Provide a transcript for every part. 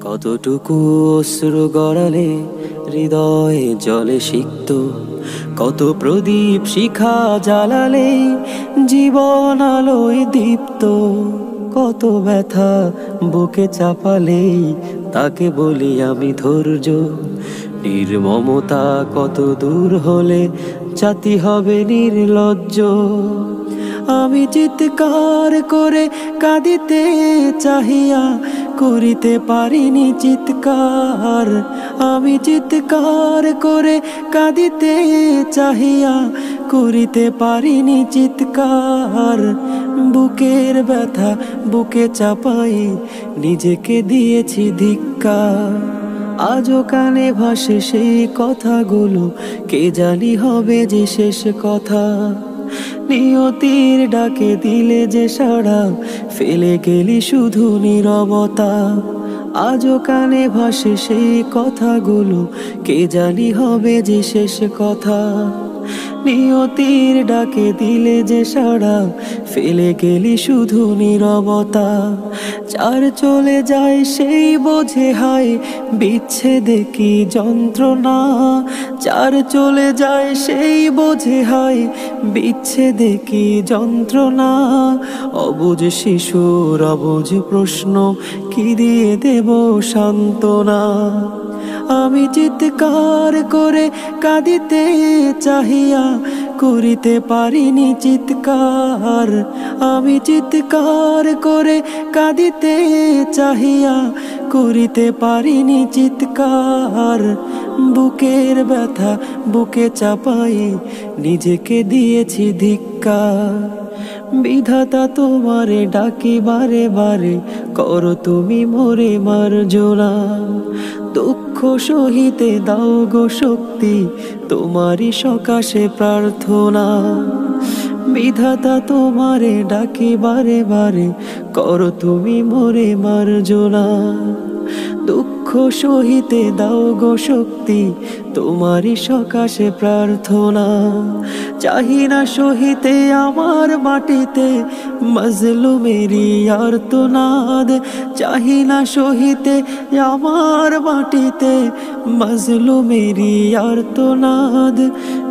কতটুকু অশ্রু গড়ালে হৃদয়ে জলে সিক্ত, কত প্রদীপ শিখা জ্বালালে জীবন আলোয় দীপ্ত, কত ব্যথা বুকে চাপালে তাকে বলি আমি ধৈর্য। নির্মমতা কত দূর হলে জাতি হবে নির্লজ্জ। আমি চিৎকার করে কাঁদিতে চাহিয়া করিতে পারিনি চিৎকার। আমি চিৎকার করে কাঁদিতে চাহিয়া করিতে পারিনি চিৎকার। বুকের ব্যথা বুকে চাপাই নিজেকে দিয়েছি ধিক্কার। আজও কানে ভাসে সেই কথাগুলো, কে জানি হবে যে শেষ কথা। নিয়তির ডাকে দিলে যে সাড়া, ফেলে গেলি শুধু নীরবতা। আজও কানে ভাসে সেই কথাগুলো, কে জানি হবে যে শেষ কথা। নিয়তির ডাকে দিলে যে সাড়া, ফেলে গেলি শুধু নীরবতা। যার চলে যায় সেই বোঝে হায় বিচ্ছেদে কি যন্ত্রণা। যার চলে যায় সেই বোঝে হায় বিচ্ছেদে কি যন্ত্রণা। অবুঝ শিশুর অবুঝ প্রশ্ন, কি দিয়ে দেব সান্ত্বনা। আমি চিৎকার করে কাঁদিতে চাহিয়া করিতে পারিনি চিৎকার। আমি চিৎকার করে কাঁদিতে চাহিয়া করিতে পারিনি চিৎকার। বুকের ব্যথা বুকে চাপাই নিজেকে দিয়েছি ধিক্কার। বিধাতা তোমারে ডাকি বারে বারে, করো তুমি মোরে মার্জনা। দুঃখ সহিতে দাও গো শক্তি, তোমারই সকাশে প্রার্থনা। বিধাতা তোমারে ডাকি বারে বারে, করো তুমি মোরে মার্জনা। দুঃখ সহিতে দাও গো শক্তি, তোমারই সকাশে প্রার্থনা। চাহি না সহিতে আমার মাটিতে মজলুমেরি আর্তনাদ। চাহি না সহিতে আমার মাটিতে মজলুমেরি আর্তনাদ।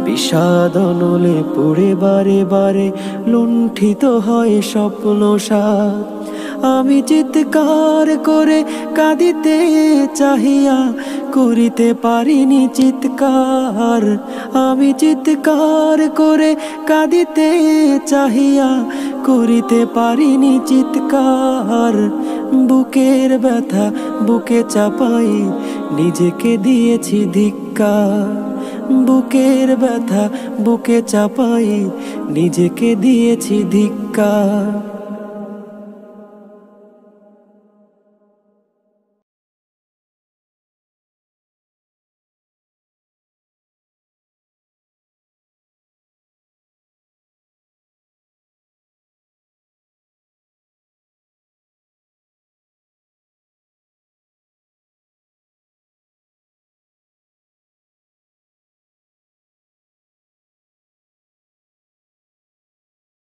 বিষাদ অনলে পুড়ে বারে বারে লুণ্ঠিত হয় স্বপ্ন সাদ। আমি চিৎকার করে কাঁদিতে চাহিয়া করিতে পারিনি চিৎকার। আমি চিৎকার করে কাঁদিতে চাহিয়া করিতে পারিনি চিৎকার। বুকের ব্যথা বুকে চাপাই নিজেকে দিয়েছি ধিক্কার। বুকের ব্যথা বুকে চাপাই নিজেকে দিয়েছি ধিক্কার।